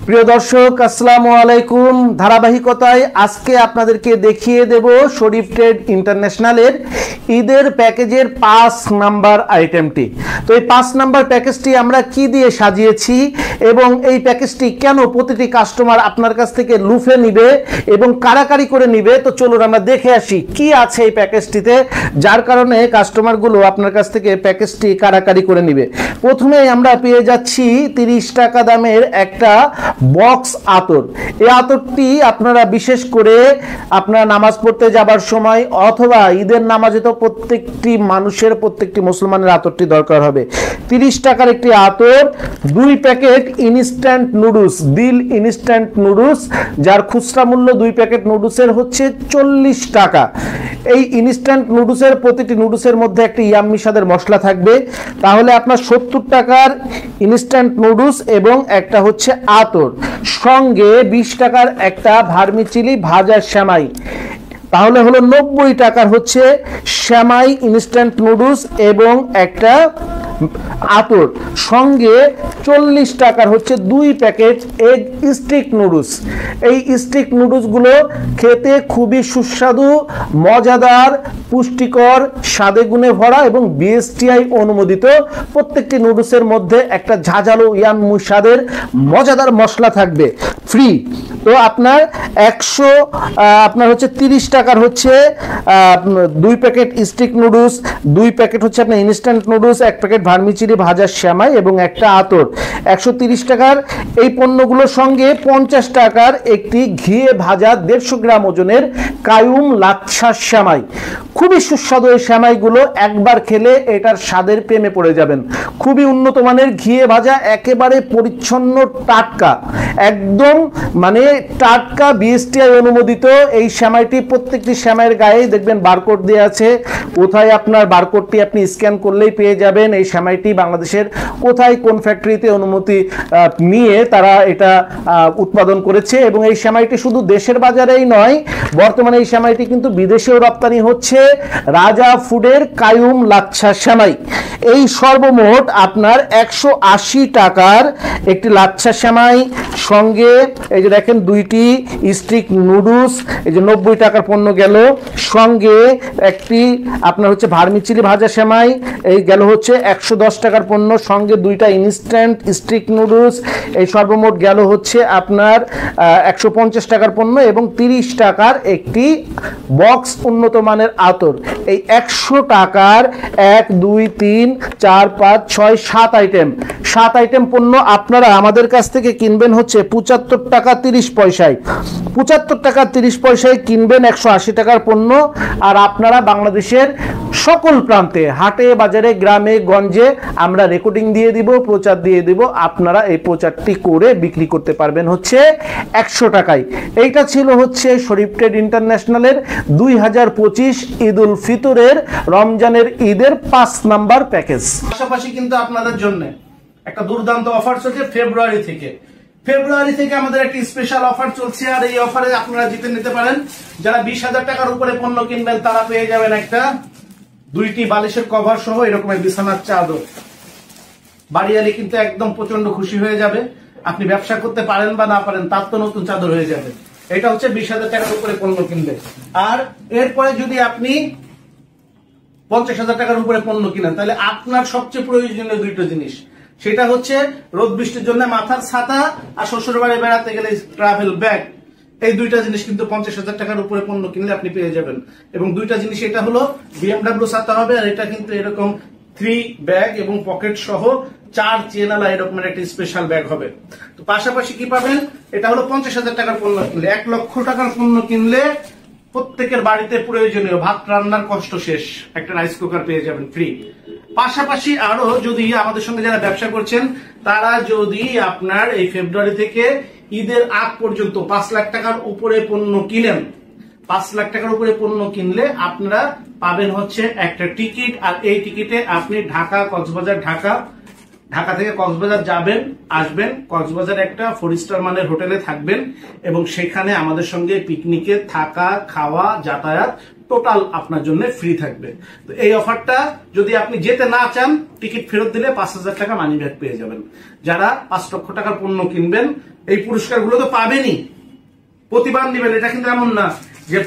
প্রিয় দর্শক আসসালামু আলাইকুম। ধারাবাহিকতায় আজকে আপনাদেরকে দেখিয়ে দেব শরীফ ট্রেড ইন্টারন্যাশনালের ঈদের প্যাকেজের 5 নাম্বার আইটেমটি। তো এই 5 নাম্বার প্যাকেজটি আমরা কি দিয়ে সাজিয়েছি এবং এই প্যাকেজটি কেন প্রতিটি কাস্টমার আপনার কাছ থেকে লুফে নিবে এবং কারাকারি করে নিবে, তো চলুন আমরা দেখে আসি কি আছে এই প্যাকেজটিতে, যার কারণে কাস্টমারগুলো আপনার কাছ থেকে প্যাকেজটি কারাকারি করে নিবে। প্রথমেই আমরা পেয়ে যাচ্ছি 30 টাকা দামের একটা বক্স আতর। এই আতরটি আপনারা বিশেষ করে আপনারা নামাজ পড়তে যাবার সময় অথবা ঈদের নামাজে তো প্রত্যেকটি মানুষের, প্রত্যেকটি মুসলমানের আতরটি দরকার হবে। 30 টাকার একটি আতর, 2 প্যাকেট ইনস্ট্যান্ট নুডলস, দিল ইনস্ট্যান্ট নুডলস, যার খুচরা মূল্য 2 প্যাকেট নুডলসের হচ্ছে 40 টাকা। এই ইনস্ট্যান্ট নুডলসের প্রতিটি নুডলসের মধ্যে একটি ইয়াম্মি স্বাদের মশলা থাকবে। তাহলে আপনার 70 টাকার ইনস্ট্যান্ট নুডলস এবং একটা হচ্ছে আতর, সঙ্গে 20 টাকার একটা ভার্মিচিলি ভাজা সেমাই, তাহলে হলো 90 টাকার হচ্ছে সেমাই ইনস্ট্যান্ট নুডলস এবং একটা আতর, সঙ্গে 40 টাকার হচ্ছে 2 প্যাকেট এগ স্টিক নুডলস। এই স্টিক নুডলসগুলো খেতে খুবই সুস্বাদু, মজাদার, পুষ্টিকর, স্বাদে গুণে ভরা এবং বিএসটিআই অনুমোদিত। প্রত্যেকটি নুডলসের মধ্যে একটা ঝাঁঝালো ইয়াম্মি স্বাদের মজাদার মশলা থাকবে ফ্রি। তো আপনার আপনার হচ্ছে 30 টাকার হচ্ছে 2 প্যাকেট স্টিক নুডলস, 2 প্যাকেট হচ্ছে আপনার ইনস্ট্যান্ট নুডলস, 1 প্যাকেট ভার্মিচিলি ভাজা সেমাই এবং একটা আতর। 130 টাকার এই পণ্যগুলোর সঙ্গে 50 টাকার একটি ঘিয়ে ভাজা 150 গ্রাম ওজনের কায়ুম লাচ্ছা সেমাই। খুবই সুস্বাদু এই সেমাইগুলো, একবার খেলে এটার স্বাদের প্রেমে পড়ে যাবেন। খুবই উন্নত মানের ঘিয়ে ভাজা, একেবারে পরিচ্ছন্ন টাটকা, একদম মানে টাটকা বিএসটিআই অনুমোদিত এই সেমাইটি। প্রত্যেকটি সেমাইয়ের গায়ে দেখবেন বারকোড দেওয়া আছে, কোথায় আপনার বারকোডটি আপনি স্ক্যান করলেই পেয়ে যাবেন এই সেমাইটি বাংলাদেশের কোথায় কোন ফ্যাক্টরিতে অনুমতি নিয়ে তারা এটা উৎপাদন করেছে। এবং এই সেমাইটি শুধু দেশের বাজারেই নয়, বর্তমানে এই সেমাইটি কিন্তু বিদেশেও রপ্তানি হচ্ছে, রাজা ফুডের কায়ুম লাচ্ছা সেমাই। এই সর্বমোট আপনার 180 টাকার একটি লাচ্ছা সেমাই, সঙ্গে এই যে দেখেন 2টি স্টিক নুডলস, এই যে 90 টাকার পণ্য গেল, সঙ্গে একটি আপনার হচ্ছে ভার্মিচিলি ভাজা সেমাই, এই গেল হচ্ছে 110 টাকার পণ্য, সঙ্গে 2টা ইনস্ট্যান্ট স্টিক নুডলস, এই সর্বমোট গেল হচ্ছে আপনার 150 টাকার পণ্য এবং 30 টাকার একটি বক্স উন্নত মানের আতর। এই 100 টাকার 1 2 3 4 5 6 7 আইটেম, 7 আইটেম পণ্য আপনারা আমাদের কাছ থেকে কিনবেন হচ্ছে 75 টাকা 30 পয়সায়। 75 টাকা 30 পয়সায় কিনবেন 180 টাকার পণ্য। আর আপনারা বাংলাদেশের সকল প্রান্তে, হাটে বাজারে, গ্রামে গঞ্জে আমরা রেকর্ডিং দিয়ে দিব, প্রচার দিয়ে দিব, আপনারা এই প্রচারটি করে বিক্রি করতে পারবেন হচ্ছে 100 টাকায়। এইটা ছিল হচ্ছে শরীফ ট্রেড ইন্টারন্যাশনালের 2025 ঈদ উল ফিতরের, রমজানের ঈদের 5 নাম্বার প্যাকেজ। পাশাপাশি কিন্তু আপনাদের জন্য একটা দুর্দান্ত অফার চলছে ফেব্রুয়ারি থেকে আমাদের একটি স্পেশাল অফার চলছে। আর এই অফারে আপনারা জিতে নিতে পারেন, যারা 20,000 টাকার উপরে পণ্য কিনবেন তারা পেয়ে যাবেন একটা 2টি বালিশের কভার সহ এরকমের বিছানার চাদর। বাড়িয়ালি কিন্তু একদম প্রচন্ড খুশি হয়ে যাবে। আপনি ব্যবসা করতে পারেন বা না পারেন, তার তো নতুন চাদর হয়ে যাবে। এটা হচ্ছে 20,000 টাকার উপরে পণ্য কিনবে। আর এরপরে যদি আপনি 50,000 টাকার উপরে পণ্য কিনেন, তাহলে আপনার সবচেয়ে প্রয়োজনীয় 2টো জিনিস, সেটা হচ্ছে রোদ বৃষ্টির জন্য মাথার ছাতা আর শ্বশুর বাড়ি বেড়াতে গেলে ট্রাভেল ব্যাগ। এই 2টা জিনিস কিন্তু 50,000 টাকার উপরে পণ্য কিনলে আপনি পেয়ে যাবেন। এবং 2টা জিনিস, এটা হলো BMW ছাতা হবে, আর এটা কিন্তু এরকম 3 ব্যাগ এবং পকেট সহ 4 চেনালা এরকমের একটা স্পেশাল ব্যাগ হবে। তো পাশাপাশি কি পাবেন, এটা হলো 50,000 টাকার পণ্য কিনলে, 1 লক্ষ টাকার পণ্য কিনলে প্রত্যেকের বাড়িতে প্রয়োজনীয় ভাত রান্নার কষ্ট শেষ একটা রাইস কুকার পেয়ে যাবেন ফ্রি। পাশাপাশি আরো যদি আমাদের সঙ্গে যারা ব্যবসা করছেন, তারা যদি আপনার এই ফেব্রুয়ারি থেকে ঈদের আগ পর্যন্ত 5 লাখ টাকার উপরে পণ্য কিনেন, 5 লাখ টাকার উপরে পণ্য কিনলে আপনারা পাবেন হচ্ছে একটা টিকিট। আর এই টিকিটে আপনি ঢাকা, কক্সবাজার, ঢাকা থেকে কক্সবাজার যাবেন, আসবেন, কক্সবাজার একটা 4 স্টার মানের হোটেলে থাকবেন এবং সেখানে আমাদের সঙ্গে পিকনিকে থাকা, খাওয়া, যাতায়াত টোটাল আপনার জন্য ফ্রি থাকবে। তো এই অফারটা যদি আপনি যেতে না চান, টিকিট ফেরত দিলে 5,000 টাকা মানি ব্যাক পেয়ে যাবেন। যারা 5 লক্ষ টাকার পণ্য কিনবেন এই পুরস্কারগুলো তো পাবেনই, প্রতিবার নেবেন। এটা কিন্তু এমন না যে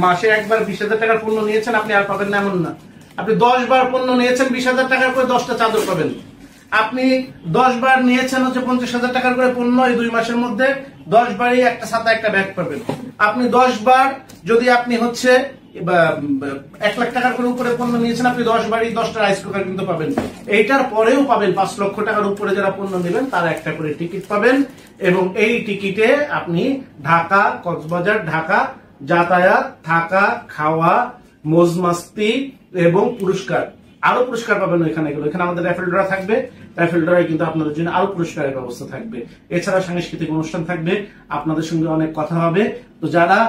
মাসে একবার 20,000 টাকার পণ্য নিয়েছেন আপনি আর পাবেন না, এমন না। আপনি 10 বার পণ্য নিয়েছেন 20,000 টাকার করে 10টা চাদর পাবেন। আপনি 10 বার নিয়েছেন হচ্ছে 50,000 টাকার করে পণ্য, এই 2 মাসের মধ্যে 10 বারই একটা ছাতা একটা ব্যাগ পাবেন। আপনি 10 বার যদি আপনি হচ্ছে 1 লাখ টাকার করে উপরে পণ্য নিয়েছেন, আপনি 10 বারই 10টা রাইস কুকার কিন্তু পাবেন। এইটার পরেও পাবেন 5 লক্ষ টাকার উপরে যারা পণ্য নেবেন তারা একটা করে টিকিট পাবেন, এবং এই টিকিটে আপনি ঢাকা, কক্সবাজার, ঢাকা যাতায়াত, থাকা, খাওয়া, মौज মাস্তি এবং পুরস্কার, আরো পুরস্কার পাবেন ওইখানে গেলে। এখানে আমাদের রাফেল ড্র থাকবে, রাফেল ড্রয়ে কিন্তু আপনাদের জন্য আরো পুরস্কারের ব্যবস্থা থাকবে। এছাড়া সাংস্কৃতিক অনুষ্ঠান থাকবে, আপনাদের সঙ্গে অনেক কথা হবে। তো যারা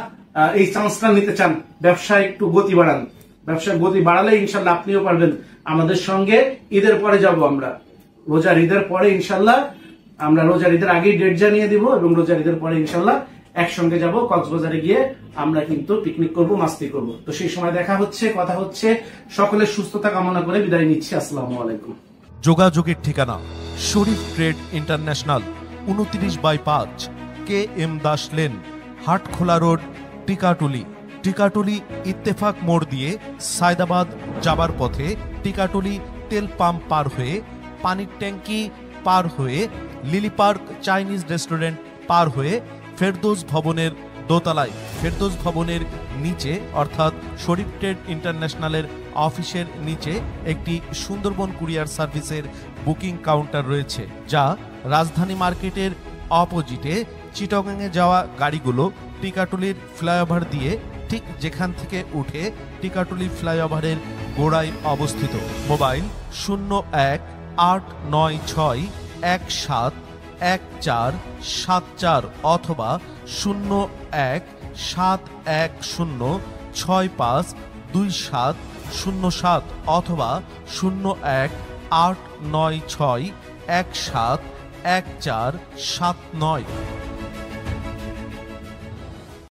এই চান্সটা নিতে চান, ব্যবসায় একটু গতি বাড়ান, ব্যবসায় গতি বাড়ালে ইনশাল্লাহ আপনিও পারবেন। আমাদের সঙ্গে ঈদের পরে যাব আমরা, রোজার ঈদের পরে ইনশাল্লাহ, আমরা রোজার ঈদের আগেই ডেট জানিয়ে দিব, এবং রোজার ঈদের পরে ইনশাল্লাহ একসঙ্গে যাব কক্সবাজারে গিয়ে আমরা কিন্তু পিকনিক করব, মাস্তি করব। তো সেই সময় দেখা হচ্ছে, কথা হচ্ছে। সকলের সুস্থতা কামনা করে বিদায় নিচ্ছি। আসসালামু আলাইকুম। যোগাযোগের ঠিকানা Sharif Trade International, 29/5 KM Das lane, Hatkhola road, Tikatuli. Tikatuli Ittefaq মোড় দিয়ে সায়দাবাদ যাবার পথে টিকাটুলি তেল পাম্প পার হয়ে, পানির ট্যাঙ্কি পার হয়ে, লিলি পার্ক চাইনিজ রেস্টুরেন্ট পার হয়ে ফেরদৌস ভবনের দোতলায়, ফেরদৌস ভবনের নিচে অর্থাৎ শরীফ ট্রেড ইন্টারন্যাশনালের অফিসের নিচে একটি সুন্দরবন কুরিয়ার সার্ভিসের বুকিং কাউন্টার রয়েছে, যা রাজধানী মার্কেটের অপোজিটে চিটাগাংয়ে যাওয়া গাড়িগুলো টিকাটুলির ফ্লাইওভার দিয়ে ঠিক যেখান থেকে উঠে টিকাটুলি ফ্লাইওভারের গোড়ায় অবস্থিত। মোবাইল 0189171474 অথবা 017110652707 অথবা 018961711479।